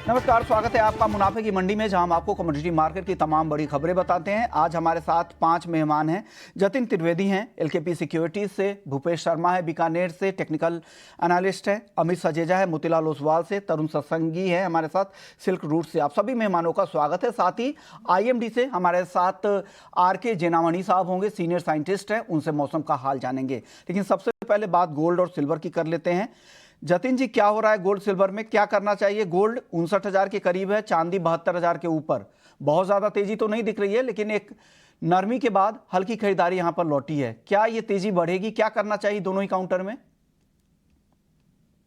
नमस्कार, स्वागत है आपका मुनाफे की मंडी में, जहां हम आपको कमोडिटी मार्केट की तमाम बड़ी खबरें बताते हैं। आज हमारे साथ 5 मेहमान हैं। जतिन त्रिवेदी हैं एलकेपी सिक्योरिटीज से, भूपेश शर्मा है बीकानेर से, टेक्निकल एनालिस्ट है, अमित सजेजा है मोतीलाल ओसवाल से, तरुण सत्संगी है हमारे साथ सिल्क रूट से। आप सभी मेहमानों का स्वागत है। साथ ही IMD से हमारे साथ RK जेनामणि साहब होंगे, सीनियर साइंटिस्ट हैं, उनसे मौसम का हाल जानेंगे। लेकिन सबसे पहले बात गोल्ड और सिल्वर की कर लेते हैं। जतिन जी, क्या हो रहा है गोल्ड सिल्वर में, क्या करना चाहिए? गोल्ड 59,000 के करीब है, चांदी 72,000 के ऊपर। बहुत ज्यादा तेजी तो नहीं दिख रही है, लेकिन एक नरमी के बाद हल्की खरीदारी यहां पर लौटी है। क्या ये तेजी बढ़ेगी? क्या करना चाहिए दोनों ही काउंटर में?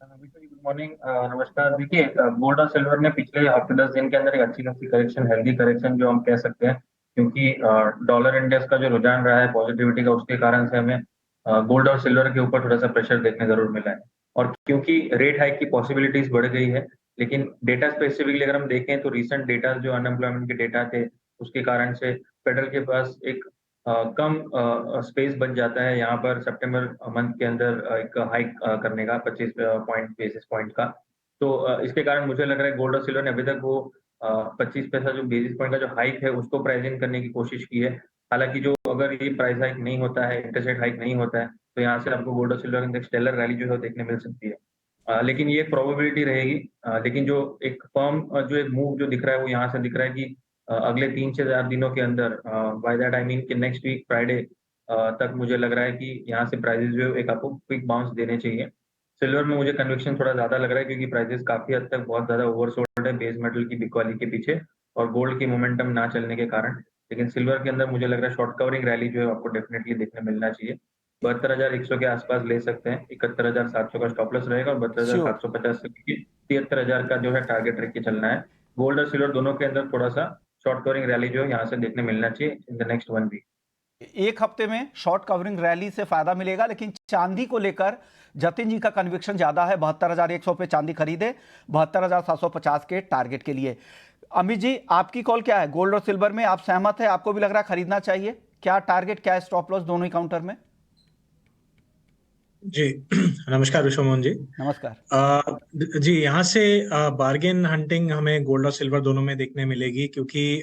Good morning. नमस्कार। देखिए, गोल्ड और सिल्वर ने पिछले हफ्ते 10 दिन के अंदर एक अच्छी खासी करेक्शन, हेल्दी करेक्शन जो हम कह सकते हैं, क्योंकि डॉलर इंडेक्स का जो रुझान रहा है पॉजिटिविटी का, उसके कारण से हमें गोल्ड और सिल्वर के ऊपर थोड़ा सा प्रेशर देखने जरूर मिला है। और क्योंकि रेट हाइक की पॉसिबिलिटीज बढ़ गई है, लेकिन डेटा स्पेसिफिकली अगर हम देखें तो रिसेंट डेटा जो अनएम्प्लॉयमेंट के डेटा थे, उसके कारण से फेडरल के पास एक कम स्पेस बच जाता है यहाँ पर सितंबर मंथ के अंदर एक हाइक करने का 25 पॉइंट बेसिस पॉइंट का। तो इसके कारण मुझे लग रहा है गोल्ड और सिल्वर ने अभी तक वो 25 पैसा जो बेसिस पॉइंट का जो हाइक है उसको प्राइसिंग करने की कोशिश की है। हालांकि जो अगर ये प्राइस हाइक नहीं होता है, इंटरेस्ट रेट हाइक नहीं होता है, तो यहाँ से आपको गोल्ड और सिल्वर इंडेक्स स्टेलर रैली जो है वो देखने मिल सकती है। लेकिन ये एक प्रोबेबिलिटी रहेगी। लेकिन जो एक फर्म जो एक मूव जो दिख रहा है वो यहाँ से दिख रहा है कि अगले 3 से 4 दिनों के अंदर, बाय दैट आई मीन कि नेक्स्ट वीक फ्राइडे तक मुझे लग रहा है कि यहाँ से प्राइसेस जो है एक आपको क्विक बाउंस देने चाहिए। सिल्वर में मुझे कन्विक्शन थोड़ा ज़्यादा लग रहा है, क्योंकि प्राइसेस काफ़ी हद तक बहुत ज़्यादा ओवरसोल्ड है बेस मेटल की बिकवाली के पीछे और गोल्ड की मोमेंटम ना चलने के कारण। लेकिन सिल्वर के अंदर मुझे लग रहा है शॉर्ट कवरिंग रैली जो है आपको डेफिनेटली देखने मिलना चाहिए। 72,100 के आसपास ले सकते हैं, 71,700 का स्टॉप लॉस रहेगा और श्योर। 72,750 से लेके 73,000 का जो है टारगेट रख के चलना है। गोल्ड और सिल्वर दोनों के अंदर थोड़ा सा शॉर्ट कवरिंग रैली जो है यहाँ से देखने मिलना चाहिए इन द नेक्स्ट 1 वीक। एक हफ्ते में शॉर्ट कवरिंग रैली से फायदा मिलेगा, लेकिन चांदी को लेकर जतिन जी का कन्विक्शन ज्यादा है। 72,100 पे चांदी खरीदे, 72,750 के टारगेट के लिए। अमित जी, आपकी कॉल क्या है? गोल्ड और सिल्वर में आप सहमत है? आपको भी लग रहा है खरीदना चाहिए? क्या टारगेट, क्या स्टॉप लॉस दोनों ही काउंटर में? जी। नमस्कार विश्वमोहन जी। नमस्कार। जी, यहाँ से बार्गेन हंटिंग हमें गोल्ड और सिल्वर दोनों में देखने मिलेगी, क्योंकि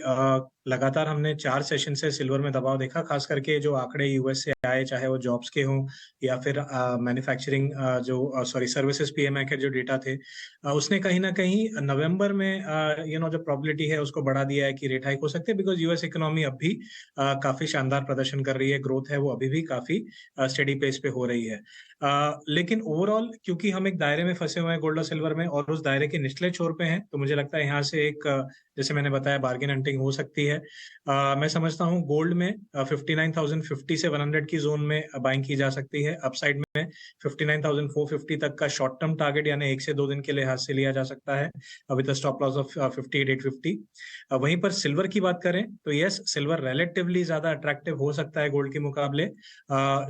लगातार हमने 4 सेशन से सिल्वर में दबाव देखा। खास करके जो आंकड़े यूएस से आए, चाहे वो जॉब्स के हों या फिर मैन्युफैक्चरिंग जो सॉरी सर्विसेज PMI के जो डेटा थे, उसने कहीं ना कहीं नवंबर में जो प्रोबेबिलिटी है उसको बढ़ा दिया है कि रेट हाइक हो सकती है, बिकॉज यूएस इकोनॉमी अब भी काफी शानदार प्रदर्शन कर रही है। ग्रोथ है वो अभी भी काफी स्टेडी पेस पे हो रही है। लेकिन ओवरऑल क्योंकि हम एक दायरे में फंसे हुए हैं गोल्ड और सिल्वर में, और उस दायरे के निचले छोर पे हैं, तो मुझे लगता है यहाँ से एक जैसे मैंने बताया बार्गेन हंटिंग हो सकती है। मैं समझता हूँ गोल्ड में 59,050 से 100 की जोन में बाइंग की जा सकती है। अपसाइड में 59,450 तक का शॉर्ट टर्म टारगेट यानी 1 से 2 दिन के लिहाज से लिया जा सकता है विद स्टॉप लॉस ऑफ 58,850। वहीं पर सिल्वर की बात करें तो यस, सिल्वर रिलेटिवली ज्यादा अट्रैक्टिव हो सकता है गोल्ड के मुकाबले।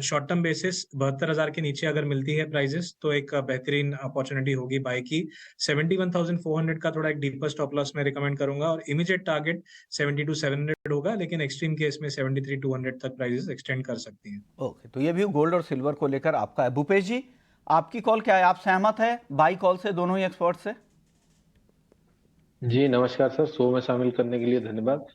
शॉर्ट टर्म बेसिस 72,000 के नीचे अगर मिलती है प्राइजेस तो एक बेहतरीन अपॉर्चुनिटी होगी बाय की। 71,400 का थोड़ा एक डीपर स्टॉप लॉस मैं रिकमेंड करूंगा, और इमीडिएट टारगेट 72,700 होगा, लेकिन एक्सट्रीम केस में 73,200 तक प्राइजेस एक्सटेंड कर सकती हैं। ओके, तो ये भी गोल्ड और सिल्वर को लेकर आपका है। भूपेश जी, आपकी कॉल क्या है? आप सहमत है बाई कॉल से दोनों ही एक्सपर्ट से? जी नमस्कार सर, शो में शामिल करने के लिए धन्यवाद।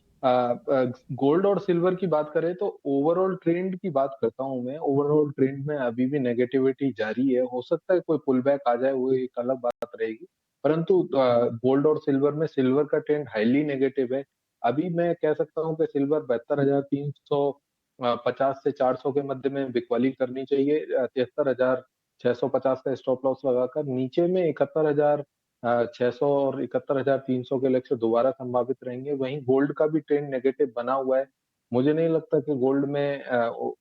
गोल्ड और सिल्वर की बात करें तो ओवरऑल ट्रेंड की बात करता हूं मैं। ओवरऑल ट्रेंड में अभी भी नेगेटिविटी जारी है। हो सकता है कोई पुल बैक आ जाए, वो एक अलग बात रहेगी। परंतु गोल्ड और सिल्वर में सिल्वर का ट्रेंड हाईली नेगेटिव है। अभी मैं कह सकता हूं कि सिल्वर 72,350 से 400 के मध्य में बिकवाली करनी चाहिए। 73,650 का स्टॉप लॉस लगाकर नीचे में 71,600 और 71,300 के लक्ष्य दोबारा संभावित रहेंगे। वहीं गोल्ड का भी ट्रेंड नेगेटिव बना हुआ है। मुझे नहीं लगता कि गोल्ड में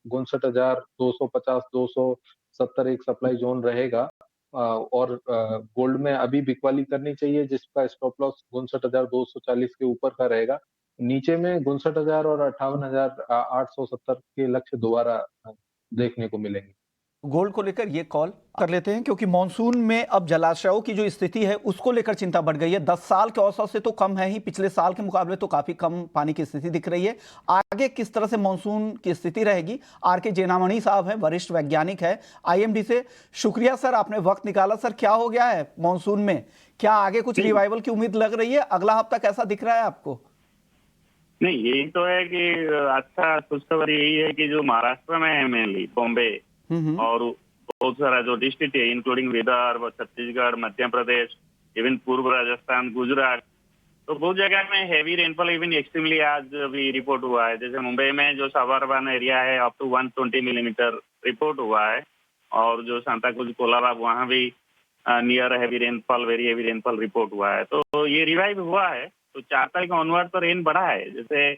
59,250 270 एक सप्लाई जोन रहेगा। और गोल्ड में अभी बिकवाली करनी चाहिए, जिसका स्टॉप लॉस 59,240 के ऊपर का रहेगा। नीचे में 59,000 और 58,870 के लक्ष्य दोबारा देखने को मिलेंगे। गोल्ड को लेकर ये कॉल कर लेते हैं, क्योंकि मॉनसून में अब जलाशयों की जो स्थिति है उसको लेकर चिंता बढ़ गई है। 10 साल के औसत से तो कम है ही, पिछले साल के मुकाबले तो काफी कम पानी की स्थिति दिख रही है। आगे किस तरह से मॉनसून की स्थिति रहेगी, आर.के. जेनामणि साहब हैं, वरिष्ठ वैज्ञानिक है आईएमडी से। शुक्रिया सर, आपने वक्त निकाला। सर, क्या हो गया है मॉनसून में, क्या आगे कुछ रिवाइवल की उम्मीद लग रही है? अगला हफ्ता कैसा दिख रहा है आपको? नहीं, यही तो है कि अच्छा खुशखबरी यही है कि जो महाराष्ट्र में है, मेनली बॉम्बे और बहुत सारा जो डिस्ट्रिक्ट है, इंक्लूडिंग विदर्भ, छत्तीसगढ़, मध्य प्रदेश, इवन पूर्व राजस्थान, गुजरात, तो बहुत जगह में हैवी रेनफॉल इवन एक्सट्रीमली आज भी रिपोर्ट हुआ है। जैसे मुंबई में जो सबअर्बन एरिया है अप टू 120 मिलीमीटर रिपोर्ट हुआ है, और जो सांताक्रूज कोलाबा वहाँ भी near heavy rainfall, very heavy rainfall report हुआ है। तो ये रिवाइव हुआ है। तो 4 तारीख ऑनवर्ड तो रेन बढ़ा है, जैसे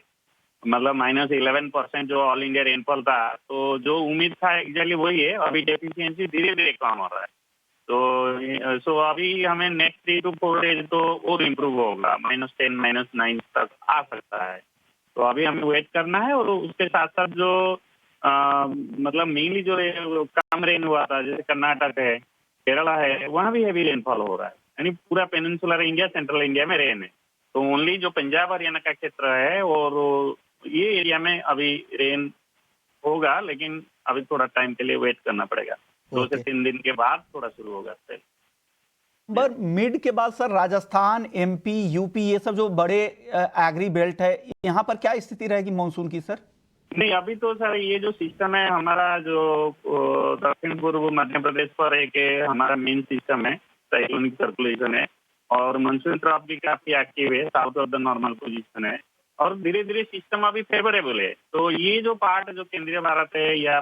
मतलब -11% जो ऑल इंडिया रेनफॉल था, तो जो उम्मीद था एग्जैक्टली वही है। अभी डेफिशिएंसी धीरे धीरे कम हो रहा है। तो सो अभी हमें नेक्स्ट 3 to 4 डेज तो और इम्प्रूव होगा, -10, -9 तक आ सकता है। तो अभी हमें वेट करना है। और उसके साथ साथ जो मतलब मेनली जो कम रेन हुआ था, जैसे कर्नाटक है, केरला है, वहाँ भी हैवी रेनफॉल हो रहा है। यानी पूरा पेनिनसुलर इंडिया, सेंट्रल इंडिया में रेन है। तो ओनली जो पंजाब हरियाणा का क्षेत्र है और ये एरिया में अभी रेन होगा, लेकिन अभी थोड़ा टाइम के लिए वेट करना पड़ेगा। 2 से 3 दिन के बाद थोड़ा शुरू होगा। पर मिड के बाद सर राजस्थान, एमपी, यूपी, ये सब जो बड़े एग्री बेल्ट है, यहाँ पर क्या स्थिति रहेगी मॉनसून की सर? नहीं, अभी तो सर ये जो सिस्टम है हमारा, जो दक्षिण पूर्व मध्य प्रदेश पर एक हमारा मेन सिस्टम है, साइक्लोनिक सर्कुलेशन है, और मानसून ट्रफ भी काफी एक्टिव है, south of the normal position है, और धीरे धीरे सिस्टम अभी फेवरेबल है। तो ये जो पार्ट जो केंद्रीय भारत है या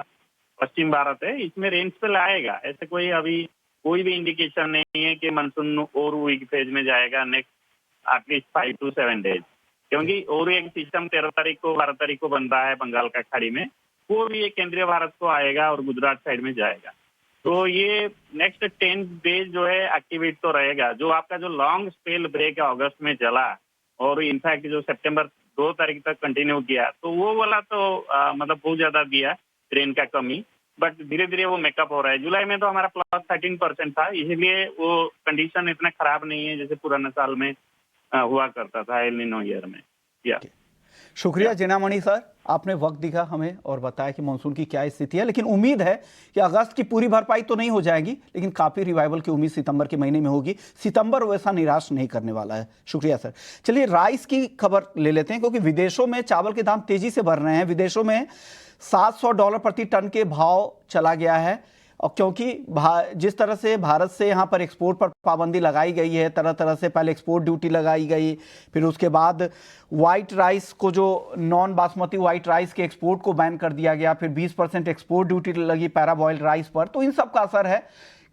पश्चिम भारत है, इसमें रेंज पे लाएगा। ऐसे कोई अभी कोई भी इंडिकेशन नहीं है कि मानसून और वीक फेज में जाएगा नेक्स्ट एटलीस्ट 5 to 7 डेज, क्योंकि और एक सिस्टम 13 तारीख को 12 तारीख को बनता है बंगाल का खाड़ी में, वो भी एक केंद्रीय भारत को आएगा और गुजरात साइड में जाएगा। तो ये नेक्स्ट 10 डेज जो है एक्टिवेट तो रहेगा। जो आपका जो लॉन्ग स्पेल ब्रेक है अगस्त में चला, और इनफैक्ट जो सितंबर 2 तारीख तक कंटिन्यू किया, तो वो वाला तो मतलब बहुत ज्यादा दिया ट्रेन का कमी, बट धीरे धीरे वो मेकअप हो रहा है। जुलाई में तो हमारा +13% था, इसलिए वो कंडीशन इतना खराब नहीं है जैसे पुराने साल में हुआ करता था एल निनो ईयर में। या शुक्रिया जेनामणि सर, आपने वक्त दिखा हमें और बताया कि मानसून की क्या स्थिति है। लेकिन उम्मीद है कि अगस्त की पूरी भरपाई तो नहीं हो जाएगी, लेकिन काफी रिवाइवल की उम्मीद सितंबर के महीने में होगी। सितंबर वैसा निराश नहीं करने वाला है। शुक्रिया सर। चलिए राइस की खबर ले लेते हैं, क्योंकि विदेशों में चावल के दाम तेजी से बढ़ रहे हैं। विदेशों में $700 प्रति टन के भाव चला गया है, और क्योंकि जिस तरह से भारत से यहाँ पर एक्सपोर्ट पर पाबंदी लगाई गई है, तरह तरह से पहले एक्सपोर्ट ड्यूटी लगाई गई, फिर उसके बाद वाइट राइस को, जो नॉन बासमती वाइट राइस के एक्सपोर्ट को बैन कर दिया गया, फिर 20% एक्सपोर्ट ड्यूटी लगी पैराबॉइल्ड राइस पर। तो इन सब का असर है।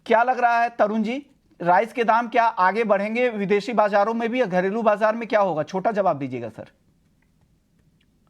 क्या लग रहा है तरुण जी, राइस के दाम क्या आगे बढ़ेंगे विदेशी बाजारों में भी, या घरेलू बाजार में क्या होगा? छोटा जवाब दीजिएगा sir.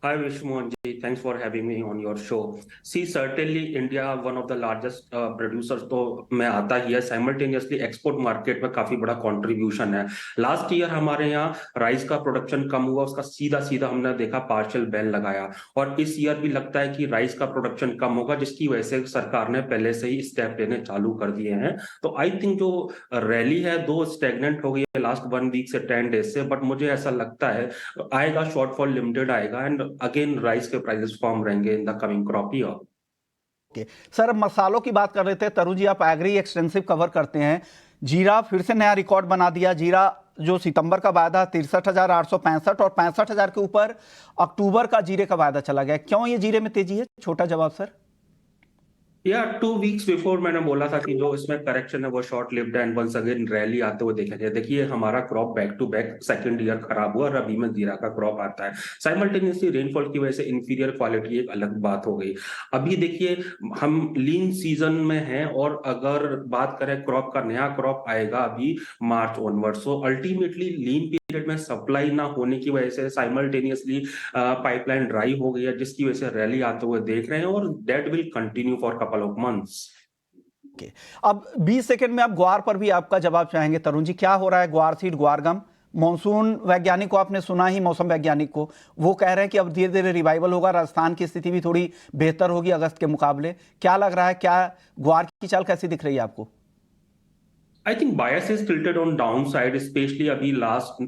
Hi Vishmohan ji, thanks for having me on your show. See, certainly India one of the largest producers तो में आता ही है, simultaneously export market में काफी बड़ा contribution है। लास्ट ईयर हमारे यहाँ राइस का प्रोडक्शन कम हुआ, उसका सीधा सीधा हमने देखा पार्शियल बैन लगाया, और इस ईयर भी लगता है कि राइस का प्रोडक्शन कम होगा, जिसकी वजह से सरकार ने पहले से ही स्टेप लेने चालू कर दिए हैं। तो आई थिंक जो रैली है दो स्टेगनेंट हो गई है लास्ट 1 वीक से 10 डेज से, बट मुझे ऐसा लगता है आएगा, शॉर्टफॉल लिमिटेड आएगा, एंड अगेन राइस के प्राइसेस फॉर्म रहेंगे in the coming crop year. Sir मसालों की बात कर रहे थे तरुण जी, आप एग्री एक्सटेंसिव कवर करते हैं। जीरा फिर से नया रिकॉर्ड बना दिया। जीरा जो सितंबर का वायदा 63,865 और 65,000 के ऊपर अक्टूबर का जीरे का वायदा चला गया। क्यों ये जीरे में तेजी है? छोटा जवाब सर। 2 वीक्स बिफोर मैंने बोला था कि जो इसमें करेक्शन है वो शॉर्ट लिव्ड है, एंड वंस अगेन रैली आते हुए देखा जाए। देखिए हमारा crop back to back second year खराब हुआ, रबी में जीरा का क्रॉप आता है। साइमल्टेनियसली रेनफॉल की वजह से इंफीरियर क्वालिटी एक अलग बात हो गई। अभी देखिए हम लीन सीजन में हैं, और अगर बात करें क्रॉप का, नया क्रॉप आएगा अभी मार्च ऑनवर्ड, सो अल्टीमेटली लीन पीरियड में सप्लाई ना होने की वजह से साइमल्टेनियसली पाइपलाइन ड्राई हो गई है, जिसकी वजह से रैली आते हुए देख रहे हैं, और that will continue for couple of months. अब 20 सेकंड में आप ग्वार पर भी आपका जवाब चाहेंगे तरुण जी। क्या हो रहा है ग्वार सीड, ग्वार गम? मॉनसून वैज्ञानिक को आपने सुना ही, मौसम वैज्ञानिक को, वो कह रहे हैं कि अब धीरे धीरे रिवाइवल होगा, राजस्थान की स्थिति भी थोड़ी बेहतर होगी अगस्त के मुकाबले। क्या लग रहा है, क्या ग्वार की चाल कैसी दिख रही है आपको? I think bias is tilted on downside, especially अभी लास्ट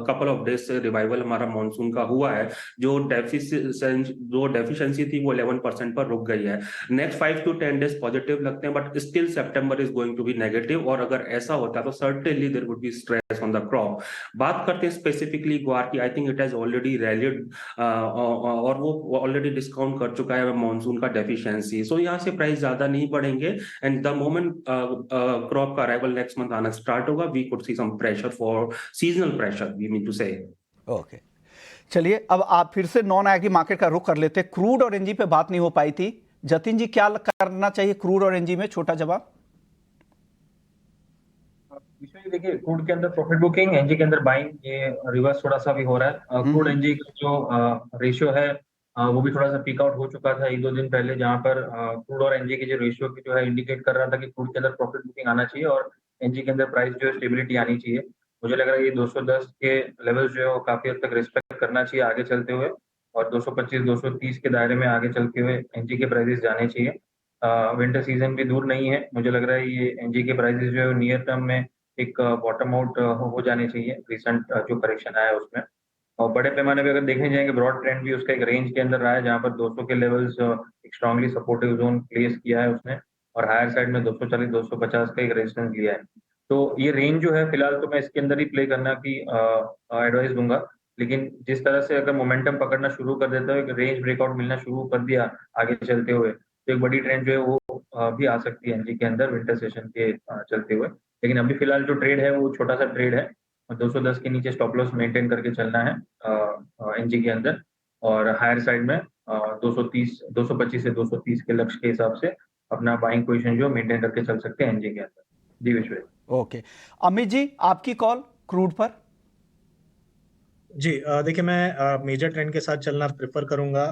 कपल ऑफ डेज से रिवाइवल हमारा मॉनसून का हुआ है। जो डेफिशिएंसी थी वो 11% पर रुक गई है। नेक्स्ट 5 to 10 डेज पॉजिटिव लगते हैं, but still September is going to be negative, और अगर ऐसा होता है तो certainly there would be stress on the crop. बात करते हैं स्पेसिफिकली ग्वार की, I think it has already rallied और वो ऑलरेडी डिस्काउंट कर चुका है मॉनसून का डेफिशिएंसी। सो यहाँ से प्राइस ज्यादा नहीं बढ़ेंगे, एंड द मोमेंट क्रॉप का अराइवल नेक्स्ट मंथ आना स्टार्ट होगा, we could see some pressure for seasonal pressure, we mean to say. Okay, चलिए अब आप फिर से नॉन एग्री मार्केट का रुख कर लेते हैं। क्रूड और एनजी पे बात नहीं हो पाई थी, जतिन जी क्या करना चाहिए क्रूड और एनजी में? छोटा जवाब। देखिए, क्रूड के अंदर प्रॉफिट बुकिंग, एनजी के अंदर बाइंग, ये रिवर्स थोड़ा सा भी हो रहा है। क्रूड एनजी का जो रेशियो है वो भी थोड़ा सा पीक आउट हो चुका था 1-2 दिन पहले, जहां पर क्रूड और एनजी के जो रेशियो की जो है इंडिकेट कर रहा था कि क्रूड के अंदर प्रॉफिट बुकिंग आना चाहिए और एनजी के अंदर प्राइस जो है स्टेबिलिटी आनी चाहिए। मुझे लग रहा है ये 210 के लेवल जो है वो काफी हद तक रिस्पेक्ट करना चाहिए आगे चलते हुए, और 225-230 के दायरे में आगे चलते हुए एनजी के प्राइसेस जाने चाहिए। विंटर सीजन भी दूर नहीं है, मुझे लग रहा है ये एनजी के प्राइसेस जो है नियर टर्म में एक बॉटम आउट हो जाने चाहिए रिसेंट जो करेक्शन आया है उसमें। और बड़े पैमाने पे अगर देखने जाएंगे, ब्रॉड ट्रेंड भी उसका एक रेंज के अंदर रहा है, जहां पर 200 के लेवल्स एक स्ट्रांगली सपोर्टिव जोन प्लेस किया है उसने, और हायर साइड में 240-250 का एक रेजिस्टेंस लिया है। तो ये रेंज जो है फिलहाल तो मैं इसके अंदर ही प्ले करना की एडवाइस दूंगा, लेकिन जिस तरह से अगर मोमेंटम पकड़ना शुरू कर देता है, एक रेंज ब्रेकआउट मिलना शुरू कर दिया आगे चलते हुए, तो एक बड़ी ट्रेंड जो है वो भी आ सकती है एनजी के अंदर विंटर सेशन के चलते हुए। लेकिन अभी फिलहाल जो ट्रेड है वो छोटा सा ट्रेड है, 210 के नीचे स्टॉप लॉस मेंटेन करके चलना है एनजी के अंदर, और हायर साइड में 225 से 230 के लक्ष्य के हिसाब से अपना बाइंग पोजीशन जो मेंटेन करके चल सकते हैं एनजी के अंदर। जी विश्व। ओके, अमित जी आपकी कॉल क्रूड पर। जी देखिए, मैं मेजर ट्रेंड के साथ चलना प्रेफर करूंगा।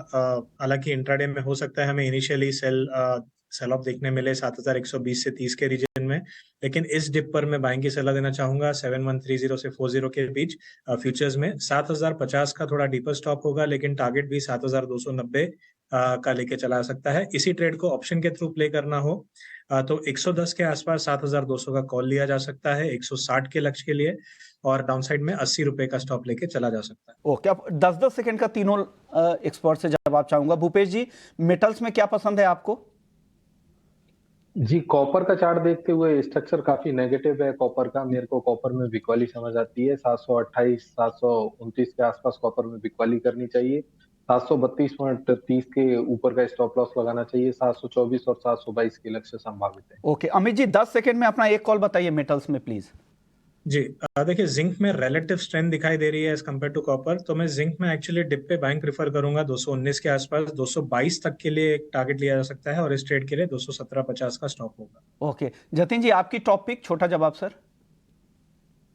हालांकि इंट्राडे में हो सकता है हमें इनिशियली सेल ऑफ देखने मिले 7120 से 30 के रीजन में, लेकिन इस डिप पर मैं बाइंग की सलाह देना चाहूंगा 7130 से 40 के बीच फ्यूचर्स में। 7050 का थोड़ा डीपर स्टॉप होगा, लेकिन टारगेट भी 7290 का लेके चला सकता है। इसी ट्रेड को ऑप्शन के थ्रू प्ले करना हो तो 110 के आसपास 7200 का कॉल लिया जा सकता है 160 के लक्ष्य के लिए, और डाउनसाइड में 80 रुपए का स्टॉप लेके चला जा सकता है। ओके, अब 10-10 सेकंड का तीनों एक्सपर्ट से जवाब चाहूंगा। भूपेश जी, मेटल्स में क्या पसंद है आपको? जी, कॉपर का चार्ट देखते हुए स्ट्रक्चर काफी नेगेटिव है कॉपर का। मेरे को कॉपर में बिकवाली समझ आती है। 728 729 के आसपास कॉपर में बिकवाली करनी चाहिए। 732.30 के ऊपर का स्टॉप लॉस लगाना चाहिए। 724 और 722 के लक्ष्य संभावित है। ओके, अमित जी 10 सेकंड में अपना एक कॉल बताइए मेटल्स में प्लीज। जी देखिए, जिंक में रिलेटिव स्ट्रेंथ दिखाई दे रही है एज कम्पेयर टू कॉपर, तो मैं जिंक में एक्चुअली डिप पे बाइंग प्रेफर करूंगा 219 के आसपास। 222 तक के लिए एक टारगेट लिया जा सकता है, और इस ट्रेड के लिए 217.50 का स्टॉप होगा। ओके, जतिन जी आपकी टॉपिक, छोटा जवाब सर।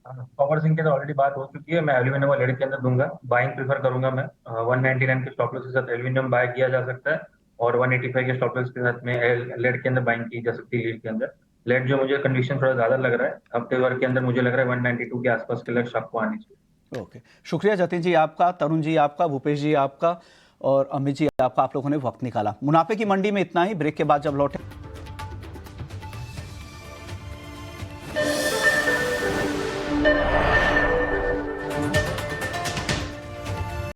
कॉपर जिंक की तो ऑलरेडी बात हो चुकी है, मैं एल्यूमिनियम और लेड के अंदर दूंगा, बाइंग प्रेफर करूंगा मैं। 199 के स्टॉप लॉस के साथ एल्यूमिनियम बाय किया जा सकता है, और 185 के स्टॉप लॉस के साथ में लेड के अंदर बाइंग की जा सकती है। लीड के अंदर लेड जो मुझे कंडीशन थोड़ा ज्यादा लग रहा है हफ्ते भर के अंदर, मुझे लग रहा है 192 के आसपास के लक्ष्य आपको आनी चाहिए। ओके, शुक्रिया जतिन जी आपका, तरुण जी आपका, भूपेश जी आपका, और अमित जी आपका, आप लोगों ने वक्त निकाला। मुनाफे की मंडी में इतना ही। ब्रेक के बाद जब लौटे